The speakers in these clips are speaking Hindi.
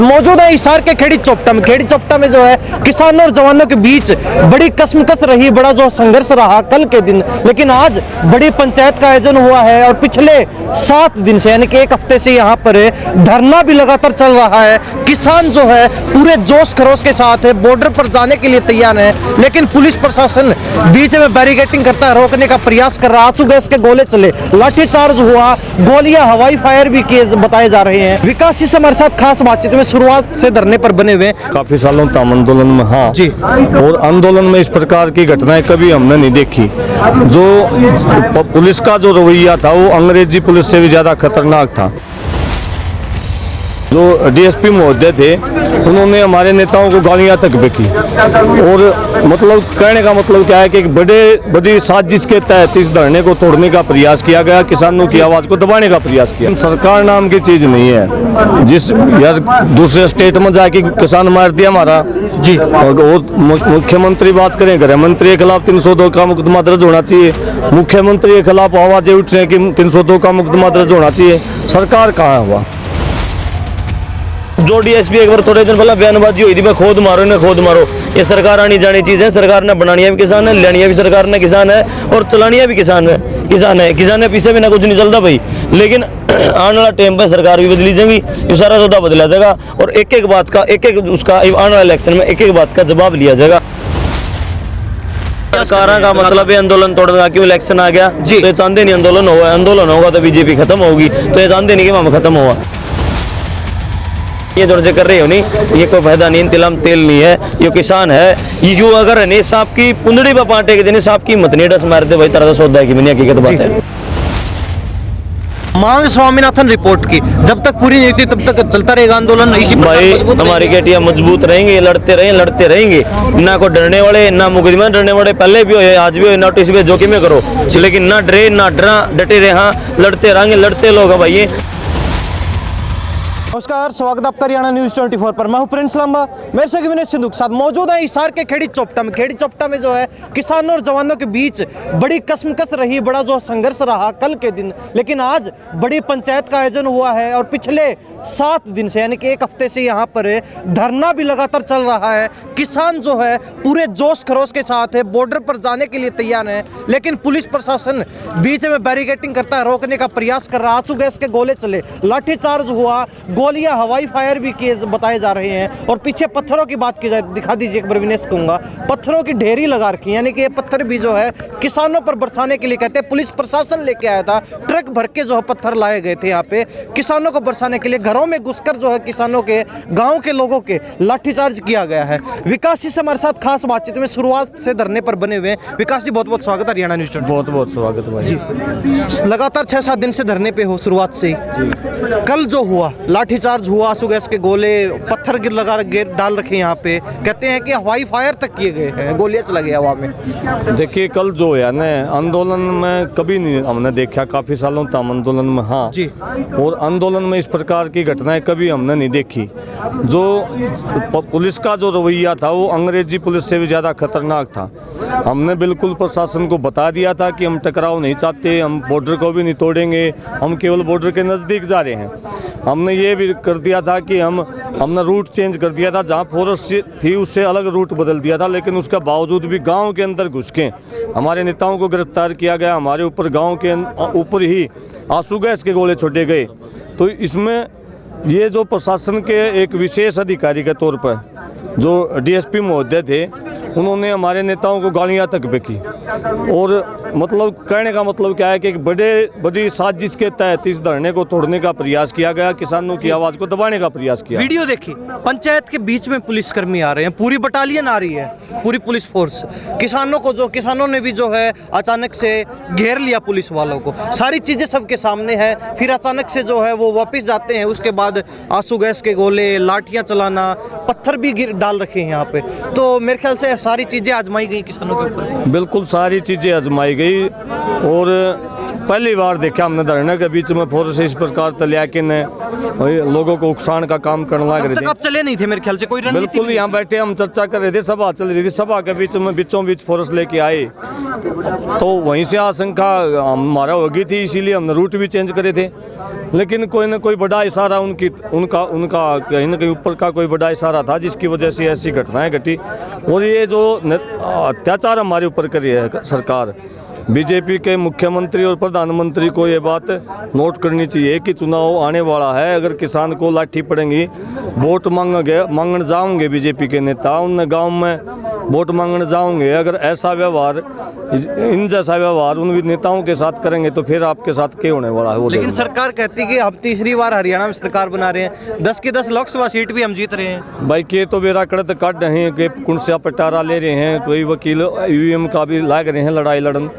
मौजूद है हिसार के खेड़ी चोपटा में जो है किसानों और जवानों के बीच बड़ी कसमकस रही, बड़ा जो संघर्ष रहा कल के दिन, लेकिन आज बड़ी पंचायत का आयोजन हुआ है और पिछले 7 दिन से यानी कि 1 हफ्ते से यहाँ पर धरना भी लगातार चल रहा है। किसान जो है पूरे जोश खरोश के साथ है, बॉर्डर पर जाने के लिए तैयार है, लेकिन पुलिस प्रशासन बीच में बैरिकेडिंग करता है, रोकने का प्रयास कर रहा। आंसू गैस के गोले चले, लाठीचार्ज हुआ, गोलियां हवाई फायर भी किए बताए जा रहे हैं। विकास जी से हमारे साथ खास बातचीत में शुरुआत से धरने पर बने हुए काफी सालों तक आंदोलन में, हाँ जी, और आंदोलन में इस प्रकार की घटनाएं कभी हमने नहीं देखी। जो पुलिस का जो रवैया था वो अंग्रेजी पुलिस से भी ज्यादा खतरनाक था। जो डीएसपी महोदय थे उन्होंने हमारे नेताओं को गालियां तक बेकी और मतलब कहने का मतलब क्या है कि एक बड़ी साजिश के तहत इस धरने को तोड़ने का प्रयास किया गया, किसानों की आवाज को दबाने का प्रयास किया। सरकार नाम की चीज नहीं है, जिस यार दूसरे स्टेट में जाके किसान मार दिया हमारा जी, और मुख्यमंत्री बात करें, गृह मंत्री के खिलाफ 302 का मुकदमा दर्ज होना चाहिए, मुख्यमंत्री के खिलाफ आवाजें उठ रही हैं कि 302 का मुकदमा दर्ज होना चाहिए। सरकार कहाँ हुआ? जो डीएसपी एक बार थोड़े दिन पहले बयानबाजी हुई थी, मैं खोद मारो इन्हें खोद मारो, ये सरकार आनी जानी चीज़ है। सरकार ने बनानिया भी किसान है, लेनिया भी सरकार ने किसान है और चलानिया भी किसान है पीछे भी ना कुछ नहीं चलता भाई। लेकिन आने वाला टाइम पर सरकार भी बदली जाएगी, ये सारा सौदा बदला जाएगा और एक बात का उसका आने वाले इलेक्शन में एक बात का जवाब लिया जाएगा। सरकार का मतलब है आंदोलन तोड़ना, क्यों इलेक्शन आ गया जी, तो ये चाहते नहीं आंदोलन हुआ, आंदोलन होगा तो बीजेपी खत्म होगी, तो ये चाहते नहीं कि हम खत्म हुआ। ये जो कर रही हो नहीं, ये कोई फायदा नहीं, तिलम तेल नहीं है, ये किसान है। ये जो अगर है नहीं सांप की पुंदड़ी पर पाटे के दिन सांप की मत नहीं डस मारते भाई, तरह सौदा की मैंने हकीकत बात है। मांग स्वामीनाथन रिपोर्ट की जब तक पूरी नहीं होती तब तक चलता रहेगा आंदोलन। इसी भाई हमारी गेटियां मजबूत रहेंगे, लड़ते रहेंगे, ना को डरने वाले ना मुकदमे डरने वाले, पहले भी हो आज भी हो, नोटिस भी जोखिम में करो, लेकिन ना डरे ना डरा, डटे रहे, हाँ लड़ते रहेंगे, लड़ते लोग भाई। नमस्कार, स्वागत है आपका हरियाणा न्यूज़ 24 पर। मैं हूं प्रिंस लांबा, मेरे से विनय सिंधु के साथ मौजूद है हिसार के खेड़ी चोपटा में जो है किसानों और जवानों के बीच बड़ी कसमकस रही, बड़ा जो संघर्ष रहा कल के दिन, लेकिन आज बड़ी पंचायत का आयोजन हुआ है और पिछले 7 दिन से यानी कि 1 हफ्ते से यहाँ पर धरना भी लगातार चल रहा है। किसान जो है पूरे जोश खरोश के साथ है, बॉर्डर पर जाने के लिए तैयार है, लेकिन पुलिस प्रशासन बीच में बैरिकेडिंग करता है, रोकने का प्रयास कर रहा। आंसू गैस के गोले चले, लाठीचार्ज हुआ, गोलियां हवाई फायर भी किए बताए जा रहे हैं और पीछे पत्थरों की बात की जाए, दिखा दीजिए एक बार विनेश कहूँगा, पत्थरों की ढेरी लगा रखी, यानी कि ये पत्थर भी जो है किसानों पर बरसाने के लिए कहते हैं। पुलिस प्रशासन लेके आया था, ट्रक भर के जो है पत्थर लाए गए थे यहाँ पे किसानों को बरसाने के लिए। घरों में घुसकर जो है किसानों के, गाँव के लोगों के लाठीचार्ज किया गया है। विकास जी से हमारे साथ खास बातचीत में शुरुआत से धरने पर बने हुए हैं। विकास जी बहुत बहुत स्वागत है हरियाणा न्यूज़ 24। बहुत बहुत स्वागत भाई जी। लगातार 6-7 दिन से धरने पे हो शुरुआत से ही, कल जो हुआ लाठीचार्ज हुआ, आंसू गैस के गोले, पत्थर डाल रखे यहाँ पे, कहते हैं कि हवाई फायर तक किए गए हैं, गोलियां चला गई हवा में। देखिए कल जो है ना आंदोलन में कभी नहीं हमने देखा, काफी सालों तक आंदोलन में, हाँ जी, और आंदोलन में इस प्रकार की घटनाएं कभी हमने नहीं देखी। जो पुलिस का जो रवैया था वो अंग्रेजी पुलिस से भी ज्यादा खतरनाक था। हमने बिल्कुल प्रशासन को बता दिया था कि हम टकराव नहीं चाहते, हम बॉर्डर को भी नहीं तोड़ेंगे, हम केवल बॉर्डर के नज़दीक जा रहे हैं। हमने ये भी कर दिया था कि हमने रूट चेंज कर दिया था, जहाँ फॉरेस्ट थी उससे अलग रूट बदल दिया था, लेकिन उसके बावजूद भी गांव के अंदर घुस के हमारे नेताओं को गिरफ्तार किया गया, हमारे ऊपर गांव के ऊपर ही आंसू गैस के गोले छोड़े गए। तो इसमें ये जो प्रशासन के एक विशेष अधिकारी के तौर पर जो डीएसपी महोदय थे उन्होंने हमारे नेताओं को गालियां तक बेकी और मतलब कहने का मतलब क्या है कि एक बड़ी साजिश के तहत इस धरने को तोड़ने का प्रयास किया गया, किसानों की आवाज को दबाने का प्रयास किया। वीडियो देखी, पंचायत के बीच में पुलिसकर्मी आ रहे हैं, पूरी बटालियन आ रही है, पूरी पुलिस फोर्स, किसानों ने भी जो है अचानक से घेर लिया पुलिस वालों को, सारी चीजें सबके सामने है। फिर अचानक से जो है वो वापस जाते हैं, उसके बाद आंसू गैस के गोले, लाठियां चलाना, पत्थर भी डाल रखे हैं यहाँ पे। तो मेरे ख्याल से सारी चीजें आजमाई गई किसानों के ऊपर। बिल्कुल सारी चीजें आजमाई गई और पहली बार देखा हमने धरने के बीच में फोर्स इस प्रकार तलिया कि ने लोगों को उकसाने का काम करने लग रहे तक थे। आप चले नहीं थे मेरे ख्याल से, कोई रणनीति बिल्कुल, यहाँ बैठे हम चर्चा कर रहे थे, सभा चल रही थी, सभा के बीच में बीचों बीच फोर्स लेके आए तो वहीं से आशंका हमारा हो गई थी, इसीलिए हमने रूट भी चेंज करे थे। लेकिन कोई ना कोई बड़ा इशारा उनका कहीं ना कहीं ऊपर का कोई बड़ा इशारा था जिसकी वजह से ऐसी घटनाएं घटी। और ये जो अत्याचार हमारे ऊपर करी है सरकार, बीजेपी के मुख्यमंत्री और प्रधानमंत्री को ये बात नोट करनी चाहिए कि चुनाव आने वाला है। अगर किसान को लाठी पड़ेंगी, वोट मांगने जाओगे बीजेपी के नेता, उन गांव में वोट मांगने जाओगे, अगर ऐसा व्यवहार इन जैसा व्यवहार उन नेताओं के साथ करेंगे तो फिर आपके साथ क्या होने वाला है वो। लेकिन सरकार कहती है कि अब तीसरी बार हरियाणा में सरकार बना रहे हैं, 10 की 10 लोकसभा सीट भी हम जीत रहे हैं। भाई के तो बेरा कड़त काट रहे हैं, कि कुर्सियाँ पटारा ले रहे हैं, कोई वकील ईवीएम का भी लाग रहे हैं लड़ाई लड़न।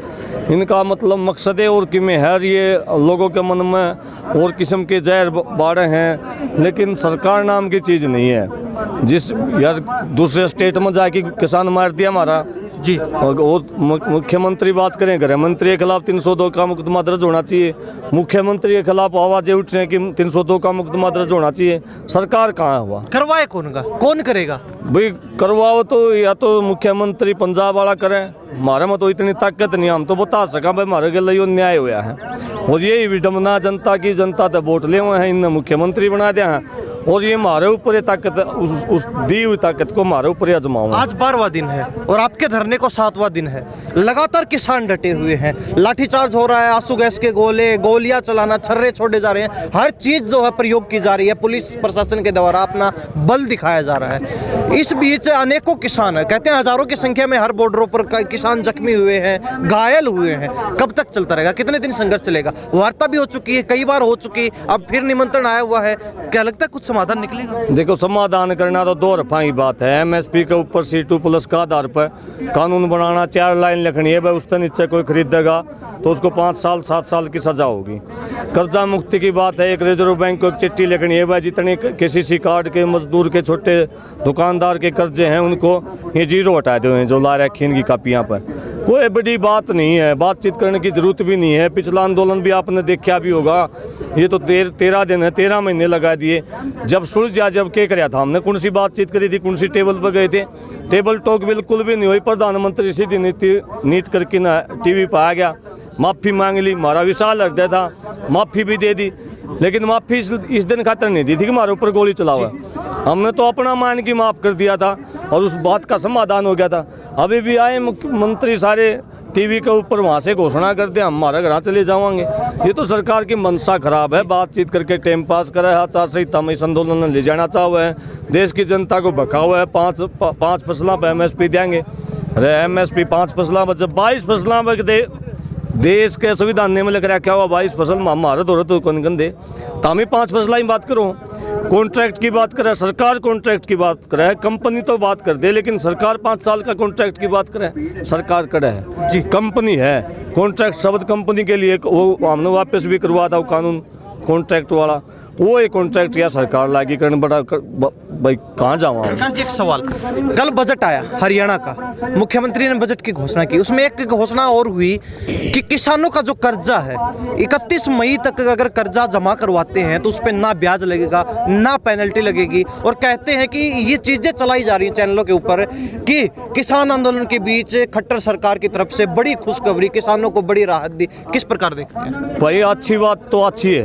इनका मतलब मकसद है और कि में है ये लोगों के मन में और किस्म के जहर बाड़े हैं, लेकिन सरकार नाम की चीज़ नहीं है। जिस यार दूसरे स्टेट में जाके किसान मार दिया हमारा जी, और मुख्यमंत्री बात करें, गृह मंत्री के खिलाफ 302 का मुकदमा दर्ज होना चाहिए, मुख्यमंत्री के खिलाफ आवाजें उठ रही हैं कि 302 का मुकदमा दर्ज होना चाहिए। सरकार कहाँ हुआ? करवाए कौन करेगा? भाई करवाओ तो या तो मुख्यमंत्री पंजाब वाला करें, हमारे में तो इतनी ताकत नहीं, हम तो बता सका भाई हमारे गले यो न्याय हुआ है। और यही विडम्बना जनता की, जनता तो वोट ले हुए हैं, इनने मुख्यमंत्री बना दिया है और ये हमारे ऊपर ताकत उस दी हुई ताकत को हमारे ऊपर आजमाओ। आज 12वां दिन है और आपके धरने को 7वां दिन है। लगातार किसान डटे हुए हैं, लाठीचार्ज हो रहा है, आंसू गैस के गोलियां चलाना, छर्रे छोड़े जा रहे हैं, हर चीज जो है प्रयोग की जा रही है, पुलिस प्रशासन के द्वारा अपना बल दिखाया जा रहा है। इस बीच अनेकों किसान कहते हैं हजारों की संख्या में हर बॉर्डरों पर किसान जख्मी हुए हैं, घायल हुए हैं। कब तक चलता रहेगा? कितने दिन संघर्ष चलेगा? वार्ता भी हो चुकी है, कई बार हो चुकी, अब फिर निमंत्रण आया हुआ है, क्या लगता है कुछ समाधान निकलेगा? देखो, समाधान करना तो दो रफा की बात है। एमएसपी के ऊपर C2+ का आधार पर कानून बनाना, 4 लाइन लिखनी है, भाई उससे नीचे कोई खरीदेगा तो उसको 5 साल 7 साल की सजा होगी। कर्जा मुक्ति की बात है, एक रिजर्व बैंक को एक चिट्ठी लिखनी है, भाई जितने KCC कार्ड के, मजदूर के, छोटे दुकानदार के कर्जे हैं उनको ये 0 हटा दो, जो ला रखी इनकी कापियाँ पर। कोई बड़ी बात नहीं है, बातचीत करने की जरूरत भी नहीं है। पिछला आंदोलन भी आपने देखा भी होगा, ये तो 13 दिन है, 13 महीने लगा दिए। जब सुलझा, जब क्या कराया था हमने, कौन सी बातचीत करी थी, कौन सी टेबल पर गए थे? टेबल टॉक बिल्कुल भी नहीं हुई। प्रधानमंत्री सीधी नीति करके ना टीवी पर आ गया, माफ़ी मांग ली, हमारा विशाल हृदय था, माफ़ी भी दे दी, लेकिन माफ़ी इस दिन खातर नहीं दी थी कि हमारे ऊपर गोली चला हुआ। हमने तो अपना मान की माफ़ कर दिया था और उस बात का समाधान हो गया था। अभी भी आए मुख्यमंत्री सारे टीवी के ऊपर, वहाँ से घोषणा कर दे हम हमारे घर चले जाएंगे। ये तो सरकार की मनसा खराब है, बातचीत करके टाइम पास करा है। आचार संहिता में इस आंदोलन में ले जाना चाह हुआ है, देश की जनता को भका हुआ है। 5 फसलों पर MSP देंगे, अरे MSP 5 फसलों पर, जब 22 फसलों पर देश के संविधान में लिख रखा हुआ 22 फसल हमारे दौरे तो कौन गंदे, तामी 5 फसला की बात करो। कॉन्ट्रैक्ट की बात करे सरकार, कॉन्ट्रैक्ट की बात करे, कंपनी तो बात कर दे, लेकिन सरकार 5 साल का कॉन्ट्रैक्ट की बात करे। सरकार करे है जी, कंपनी है, कॉन्ट्रैक्ट शब्द कंपनी के लिए वो हमने वापस भी करवा था, वो कानून कॉन्ट्रैक्ट वाला, वो एक कॉन्ट्रैक्ट या सरकार लागी करने बड़ा भाई कहाँ जाऊँ। एक सवाल, कल बजट आया हरियाणा का, मुख्यमंत्री ने बजट की घोषणा की, उसमें एक घोषणा और हुई कि किसानों का जो कर्जा है 31 मई तक अगर कर्जा जमा करवाते हैं तो उस पर ना ब्याज लगेगा, ना पेनल्टी लगेगी। और कहते हैं कि ये चीज़ें चलाई जा रही हैं चैनलों के ऊपर कि किसान आंदोलन के बीच खट्टर सरकार की तरफ से बड़ी खुशखबरी, किसानों को बड़ी राहत दी। किस प्रकार देखते हैं? भाई अच्छी बात तो अच्छी है,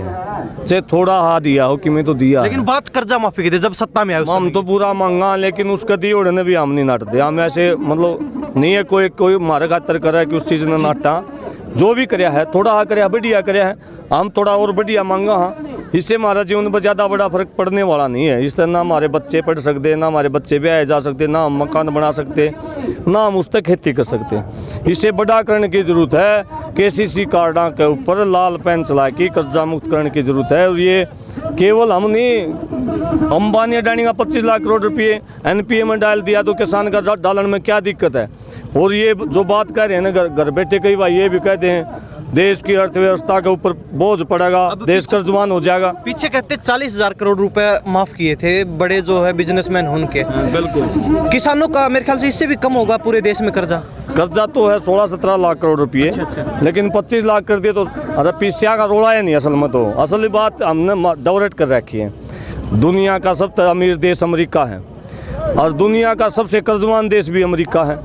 चाहे थोड़ा हाथ दिया हो कि मैं तो दिया, लेकिन बात कर्जा माफी की थी जब सत्ता में आए हम तो पूरा मांगा, लेकिन उसका दी उड़ने भी हम नहीं नाटते। हम ऐसे मतलब नहीं है कोई हमारे खातर करे कि उस चीज़ ने नाटा, जो भी कराया है थोड़ा हा कराया, बढ़िया कराया है, हम थोड़ा और बढ़िया मांगा। हाँ, इससे हमारा जीवन पर ज़्यादा बड़ा फर्क पड़ने वाला नहीं है। इस तरह ना हमारे बच्चे पढ़ सकते, ना हमारे बच्चे ब्याह जा सकते, ना हम मकान बना सकते, ना हम उस तक खेती कर सकते। इसे बड़ा करने की ज़रूरत है। KCC कार्डा के ऊपर लाल पेन चला के कर्जा मुक्त करने की ज़रूरत है। और ये केवल हम नहीं, अंबानी अडानी का 25 लाख करोड़ रुपये NPA में डाल दिया तो किसान का डालने में क्या दिक्कत है? और ये जो बात कह रहे हैं ना, घर बैठे कई बार ये भी कहते हैं देश की अर्थव्यवस्था के ऊपर बोझ पड़ेगा, देश कर्जवान हो जाएगा। पीछे कहते 40,000 करोड़ रुपए माफ किए थे बड़े जो है बिजनेसमैन उनके। बिल्कुल, किसानों का मेरे ख्याल से इससे भी कम होगा पूरे देश में कर्जा। कर्जा तो है 16-17 लाख करोड़ रुपये, लेकिन 25 लाख कर दिए तो अरे पीसिया का रोड़ा है नहीं। असल में तो असली बात हमने डाउरेट कर रखी है। दुनिया का सबसे अमीर देश अमेरिका है और दुनिया का सबसे कर्जवान देश भी अमेरिका है।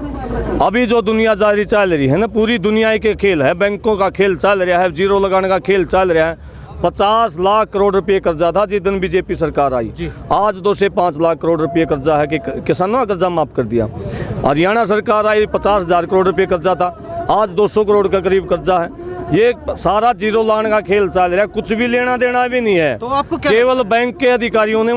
अभी जो दुनियादारी चल रही है ना, पूरी दुनिया के खेल है, बैंकों का खेल चल रहा है, जीरो लगाने का खेल चल रहा है। 50 लाख करोड़ रुपए कर्जा था जिस दिन बीजेपी सरकार आई। आज 2 से 5 लाख करोड़ रुपए कर्जा है कि किसानों का कर्जा माफ कर दिया। हरियाणा सरकार आई 50,000 करोड़ रुपए कर्जा था, आज 200 करोड़ का करीब कर्जा है। ये सारा जीरो लाने का खेल चल रहा है, कुछ भी लेना देना भी नहीं है। तो आपको क्या केवल बैंक के अधिकारियों ने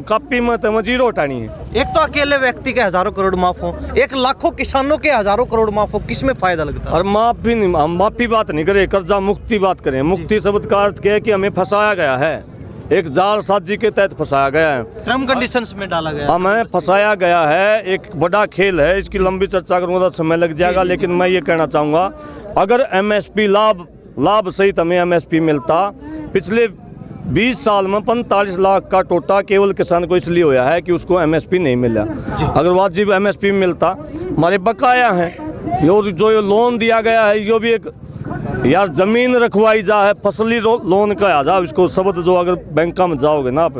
कापी में जीरो हटानी है। एक तो अकेले व्यक्ति के हजारों करोड़ माफ हो, एक लाखों किसानों के हजारों करोड़ माफ हो, किसमें फायदा लगता है? और माफी नहीं, हम माफी बात नहीं करें, कर्जा मुक्ति बात करें। मुक्ति शब्द का अर्थ क्या है कि हमें फंसाया गया है, एक जाल साजी के तहत फंसाया गया है, टर्म कंडीशंस में डाला गया, हमें फंसाया गया है। एक बड़ा खेल है, इसकी लंबी चर्चा करूंगा तो समय लग जाएगा, लेकिन मैं ये कहना चाहूँगा अगर एमएसपी लाभ सहित हमें एमएसपी मिलता, पिछले 20 साल में 45 लाख का टोटा केवल किसान को इसलिए होया है कि उसको एमएसपी नहीं मिला। अगर वाजिब एमएसपी मिलता, हमारे बकाया हैं, जो ये लोन दिया गया है, यो भी एक यार जमीन रखवाई जा है, फसली लोन कहा जा इसको शब्द। जो अगर बैंक में जाओगे ना आप,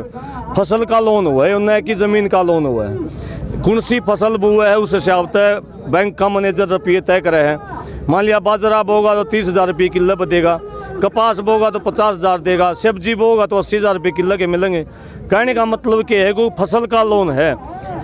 फसल का लोन हुआ है, न कि जमीन का लोन हुआ है। कौन सी फसल बुआ है उस हिसाब से बैंक का मैनेजर रुपये तय करे हैं। मान लिया बाजरा बोगा तो 30,000 रुपये किलो देगा, कपास बोगा तो 50,000 देगा, सब्जी बोगा तो 80,000 रुपये किलो के मिलेंगे। कहने का मतलब क्या है कि फसल का लोन है,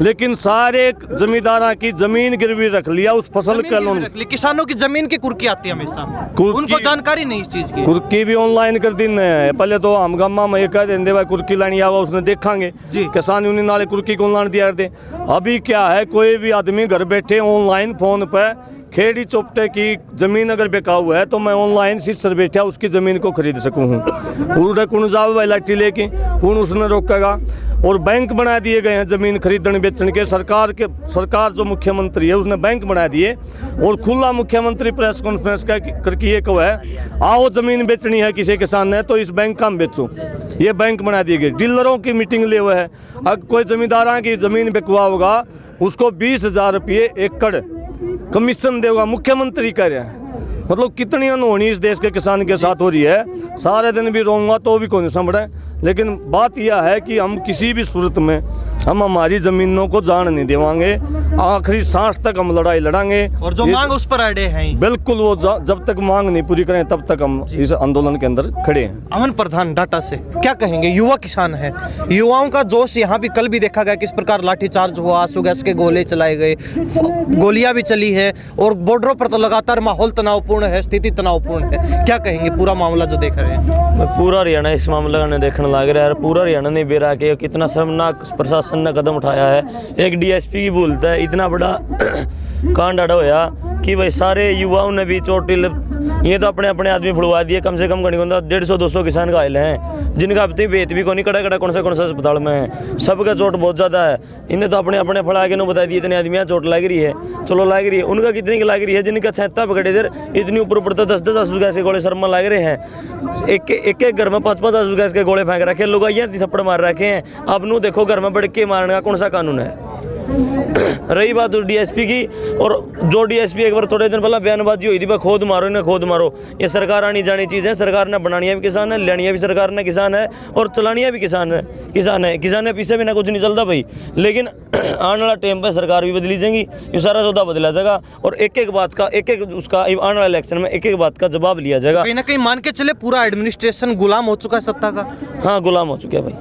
लेकिन सारे जमींदारा की जमीन गिरवी रख लिया उस फसल का लोन। किसानों की जमीन की कुर्की आती है हमेशा, उनको जानकारी नहीं इस चीज की। कुर्की भी ऑनलाइन कर दी है। पहले तो हम गम्मा में कह देंगे भाई कुर्की लानी आवा, उसने देखांगे किसान यूनियन नाले कुर्की को ऑनलाइन दिया दे। अभी क्या है, कोई भी आदमी घर बैठे ऑनलाइन फोन पे खेड़ी चौपटे की जमीन अगर बेकाऊ है तो मैं ऑनलाइन सीट बैठा उसकी ज़मीन को खरीद सकूँ हूँ। उड़े कौन जाओ भाई लाठी लेके, कौन उसने रोकेगा। और बैंक बना दिए गए हैं ज़मीन खरीदने बेचने के। सरकार जो मुख्यमंत्री है उसने बैंक बना दिए, और खुला मुख्यमंत्री प्रेस कॉन्फ्रेंस करके ये कहा है आओ ज़मीन बेचनी है किसी किसान ने तो इस बैंक का बेचो। ये बैंक बना दिए गए, डीलरों की मीटिंग लिए हुए है। अगर कोई ज़मींदारा की ज़मीन बिकवा होगा उसको 20,000 रुपये एकड़ कमीशन देगा, मुख्यमंत्री कह रहे हैं। मतलब कितनी अनहोनी इस देश के किसान के साथ हो रही है। सारे दिन भी रोऊंगा तो भी कोई संभले, लेकिन बात यह है कि हम किसी भी सूरत में हम हमारी ज़मीनों को जान नहीं देवांगे, आखिरी सांस तक हम लड़ाई लड़ांगे। और जो मांग उस पर अड़े हैं, बिल्कुल वो जब तक मांग नहीं पूरी करें तब तक हम इस आंदोलन के अंदर खड़े हैं। अमन प्रधान डाटा से क्या कहेंगे? युवा किसान है, युवाओं का जोश यहाँ भी कल भी देखा गया किस प्रकार लाठीचार्ज हुआ, आंसू गैस के गोले चलाए गए, गोलियां भी चली है, और बॉर्डरों पर तो लगातार माहौल तनावपूर्ण है, स्थिति तनावपूर्ण है। क्या कहेंगे पूरा मामला जो देख रहे हैं? पूरा हरियाणा इस मामला ने देखने लग रहा है। पूरा हरियाणा ने बेरा के कितना शर्मनाक प्रशासन ने कदम उठाया है। एक डीएसपी की भूलता है, इतना बड़ा कांड अड़ा होया कि भाई सारे युवाओं ने भी चोटिल, ये तो अपने अपने आदमी फुड़वा दिए। कम से कम घड़ी 150-200 किसान घायल हैं, जिनका अब तक बेत भी कौन कड़ा कौन सा अस्पताल में है। सबका चोट बहुत ज़्यादा है। इन्हें तो अपने अपने फड़ा के न बता दिए इतने आदमी चोट लग रही है, चलो लग रही है। उनका कितनी लग रही है, जिनका 76 पकड़े इधर इतनी ऊपर तो 10-10 आंसू गैस के गोले शर्मा लग रहे हैं। एक घर में 5-5 आंसू गैस के गोले फेंक रखे, लोग थप्पड़ मार रखे हैं। अब नू देखो घर में बढ़ के मारने का कौन सा कानून है। रही बात उस डीएसपी की, और जो डीएसपी एक बार थोड़े दिन पहले बयानबाजी हुई थी भाई खोद मारो इन्हें खोद मारो, ये सरकार आनी जानी चीज़ है। सरकार ने बनानी भी किसान है, लेनी भी सरकार ने किसान है, और चलानी भी किसान है। किसान पीछे बिना कुछ नहीं चलता भाई। लेकिन आने वाला टाइम पर सरकार भी बदली जाएगी, ये सारा सौदा बदला जाएगा, और एक बात का उसका आने वाले इलेक्शन में एक बात का जवाब लिया जाएगा। कहीं ना कहीं मान के चले पूरा एडमिनिस्ट्रेशन गुलाम हो चुका है सत्ता का। हाँ, गुलाम हो चुका है भाई,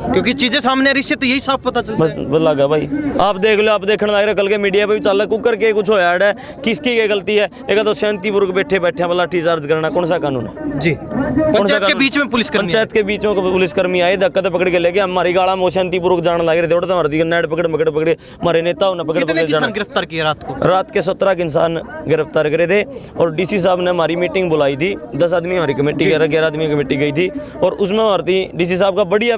क्योंकि चीजें सामने आ रही है तो यही साफ पता चलता है। बस लगा भाई, आप देख लो, आप देखने लग रहे कल के मीडिया पे भी चल रहा कुकर के कुछ होया है, किसकी क्या गलती है। एक तो शांतिपुर बैठे लाठी चार्ज करना कौन सा कानून है जी? पंचायत के बीच में पुलिसकर्मी आए, धक्का पकड़ के लेके हमारी गाड़ा में शांतिपुर जाने लग रहे थे, उड़ता हमारे नेट पकड़े हमारे नेताओं ने पकड़ गिरफ्तार किया। रात के 17 इंसान गिरफ्तार करे थे, और डीसी साहब ने हमारी मीटिंग बुलाई थी। 10 आदमी हमारी कमेटी 11 आदमी की कमेटी गई थी, और उसमें हमारी डीसी साहब का बढ़िया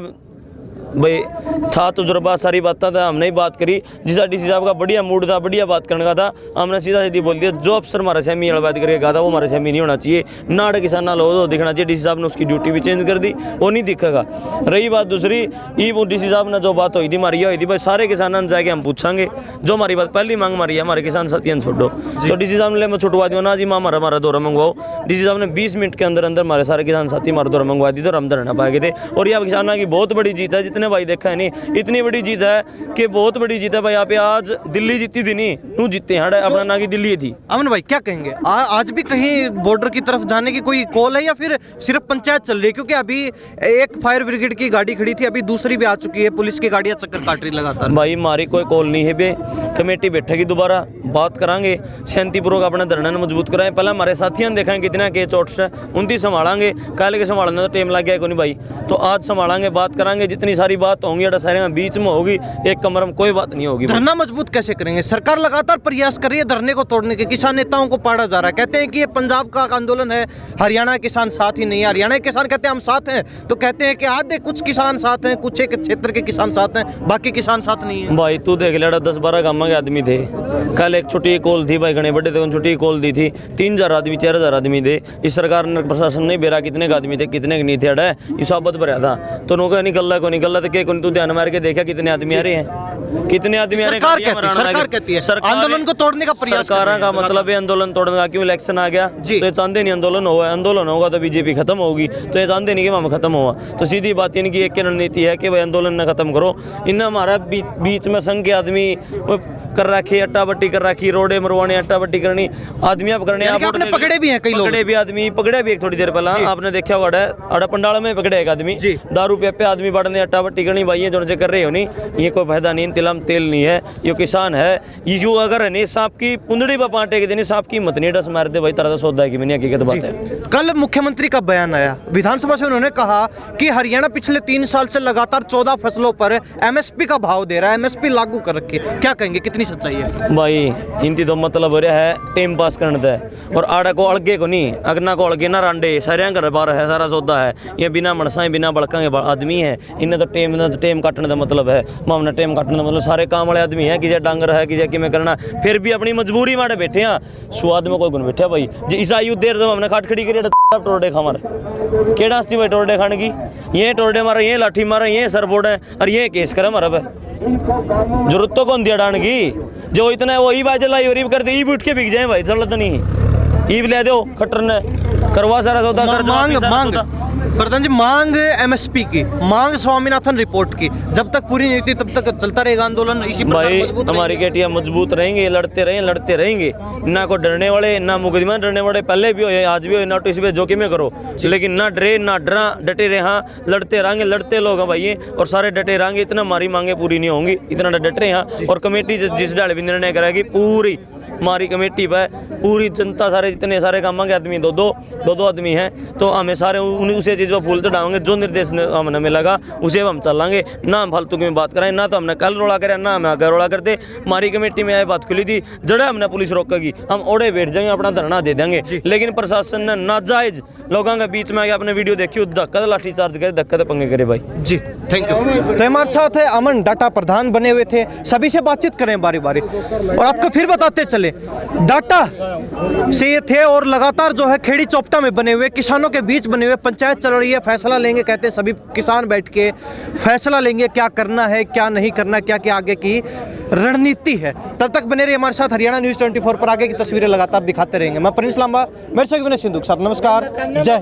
भाई था तजुर्बा, सारी बातें था हमने ही बात करी। जिसा डीसी साहब का बढ़िया मूड था, बढ़िया बात करने का था, हमने सीधा सीधी बोल दिया जो अफसर हमारे सेमी बात करके कहा था वो हमारे सेमी नहीं होना चाहिए, नाड़ किसान ना लो दिखना चाहिए। डीसी साहब ने उसकी ड्यूटी भी चेंज कर दी, वो नहीं दिखेगा। रही बात दूसरी, ये वो डीसी साहब ने जो बात हुई थी हमारी हुई थी भाई सारे किसानों ने जाके हम पूछांगे जो हमारी बात पहली मांग मारी है हमारे किसान साथियों छोड़ो। तो डीसी साहब ने मैं छुटवा दिया ना जी माँ हमारा दौरा मंगवाओ। डीसी साहब ने 20 मिनट के अंदर अंदर हमारे सारे किसान साथी हमारा दौरा मंगवा दी तो हम धरना पाए गए थे। और यह किसानों की बहुत बड़ी जीत है, जितने भाई देखा है नहीं इतनी बड़ी जीत है कि बहुत बड़ी जीत है भाई। यहाँ पे आज दिल्ली जीती थी नहीं, तू जीते हैं अपना ना की दिल्ली थी। अमन भाई क्या कहेंगे, आज भी कहीं बॉर्डर की तरफ जाने की कोई कॉल है या फिर सिर्फ पंचायत चल रही है? क्योंकि अभी एक फायर ब्रिगेड की गाड़ी खड़ी थी, अभी दूसरी भी आ चुकी है, पुलिस की गाड़ियां चक्कर काट रही लगातार। भाई हमारी कोई कॉल नहीं है, बे कमेटी बैठेगी दोबारा बात करांगे, शांतिपूर्वक अपना धरना मजबूत कराएं। पहले हमारे साथियों ने देखें कितना के चोट्स है, उनकी संभालेंगे, कल के संभालने तो टाइम लग गया को नहीं भाई, तो आज संभालेंगे, बात करांगे, जितनी सारी बात होंगी सारे बीच में होगी, एक कमरे में कोई बात नहीं होगी। धरना मजबूत कैसे करेंगे? सरकार लगातार प्रयास कर रही है धरने को तोड़ने के, किसान नेताओं को पाड़ा जा रहा है, कहते हैं कि ये पंजाब का आंदोलन है, हरियाणा किसान साथ ही नहीं है। हरियाणा के किसान कहते हैं हम साथ हैं, तो कहते हैं कि आधे कुछ किसान साथ हैं, कुछ एक क्षेत्र के किसान साथ हैं, बाकी किसान साथ नहीं है। भाई तू देख लेड़ा 10-12 गाँव के आदमी थे, कल एक छुट्टी कॉल थी भाई, घने बड़े थे छुट्टी कॉल दी थी, 3000 आदमी 4000 आदमी थे। इस सरकार ने प्रशासन नहीं बेरा कितने के आदमी थे कितने के नहीं थे, अड़ा ये साबत भरा था तो नो निकल को निकल रहा था। तू ध्यान मार के देखा कितने आदमी आ रहे हैं, कितने आदमी आ रहे हैं। सरकार कहती है आंदोलन को तोड़ने का प्रयास। सरकार का मतलब है आंदोलन तोड़ने का, क्यों इलेक्शन आ गया तो ये चाहते नहीं आंदोलन हुआ, आंदोलन होगा तो बीजेपी खत्म होगी, तो ये चाहते नहीं कि हम खत्म हुआ। तो सीधी बात इनकी एक रणनीति है कि भाई आंदोलन न खत्म करो। इन हमारा बीच में संघ के आदमी कर रखी, अट्टा बट्टी कर रखी, रोडे मरवाने अट्टा बट्टी करनी, आदमी आप करने आपने पकड़े भी हैं कई लोग, पकड़े भी आदमी, पकड़े भी एक थोड़ी देर पहला आपने देखा हुआ अड़ा पंडाल में पकड़े एक आदमी, दारू पे आदमी बढ़ने अट्टा बट्टी करनी भाई, ये जो कर रहे हो नहीं, ये कोई फायदा नहीं, तिलम तेल नहीं है, ये किसान है। ये जो अगर नहीं सांप की पुंदड़ी पर पांटे के दिन सांप की हिम्मत नहीं डस मार दे भाई, तरह सौदा की मैंने हकीकत बात है। कल मुख्यमंत्री का बयान आया विधानसभा से, उन्होंने कहा कि हरियाणा पिछले 3 साल से लगातार 14 फसलों पर एमएसपी का भाव दे रहा है, एमएसपी लागू कर रखी है, क्या कहेंगे कितनी सच्चाई है? भाई इनती तो मतलब हो रहा है टाइम पास करने का, और आड़ा को अड़गे को नहीं, अगना को अड़गे ना रांडे, सारे घर बार है, सारा सौदा है, ये बिना मनसा बिना बड़का आदमी है, इन्हें तो टाइम काटने का मतलब है, मामला टाइम काटने का मतलब सारे काम वाले आदमी है, किसी डांगर है किसी कि मैं करना, फिर भी अपनी मजबूरी मारे बैठे हैं, स्वाद में कोई गुण बैठा भाई। जी इस आयु देर तो हमने खाट खड़ी करी टोरडे खा मार, केड़ा सी भाई टोरडे खाने की, ये टोरडे मारे, ये लाठी मारे, ये सरबोर्ड है, और ये केस करे मारा भाई, जरूरत तो कौन दिया डांड की, जो इतना वो ई बाज लाई और ई कर दे, ई उठ के बिक जाए भाई, जरूरत नहीं, ईब ले दो खट्टर ने करवा सारा सौदा कर। मांग प्रधान जी, मांग एमएसपी की, मांग स्वामीनाथन रिपोर्ट की, जब तक पूरी नहीं होती तब तक चलता रहेगा आंदोलन इसी प्रकार भाई। मजबूत हमारी केटियां मजबूत रहेंगे, लड़ते रहेंगे, ना को डरने वाले ना मुकदमा डरने वाले, पहले भी हो आज भी हो, नोटिस पे जोखिम में करो, लेकिन ना डरे ना डरा, डटे रहे, हाँ लड़ते रहेंगे, लड़ते लोग हैं भाई, और सारे डटे रहेंगे, इतना हमारी मांगे पूरी नहीं होंगी, इतना डट रहे हैं। और कमेटी जिस डाल भी निर्णय करेगी, पूरी हमारी कमेटी पर पूरी जनता, सारे जितने सारे काम के आदमी दो आदमी हैं, तो हमें सारे उसी चीज़ पर फूल चढ़ाएंगे, जो निर्देश हमें मिलेगा उसे हम चलाएंगे, ना हम फालतू की बात करें, ना तो हमने कल रोड़ा करें ना हमें आगे रोड़ा करते। हमारी कमेटी में यह बात खुली थी, जड़ा हमने पुलिस रोकेगी हम ओढ़े बैठ जाएंगे, अपना धरना दे देंगे, लेकिन प्रशासन ने नाजायज लोगों के बीच में आके अपने वीडियो देखी, धक्का लाठी चार्ज करे, धक्का तो पंगे करे भाई। जी थैंक यू। तो हमारे साथ है अमन, डाटा प्रधान बने हुए थे, सभी से बातचीत करें बारी बारी, और आपको फिर बताते चले डाटा से ये थे, और लगातार जो है खेड़ी चौपटा में बने हुए, किसानों के बीच बने हुए, पंचायत चल रही है, फैसला लेंगे कहते हैं सभी किसान बैठ के फैसला लेंगे, क्या करना है क्या नहीं करना, क्या क्या आगे की रणनीति है। तब तक बने रहिए हमारे साथ, हरियाणा न्यूज़ 24 पर आगे की तस्वीरें लगातार दिखाते रहेंगे। मैं प्रिंस लांबा, मेरे साथ विनय सिंधु के साथ, नमस्कार, जय हिंद।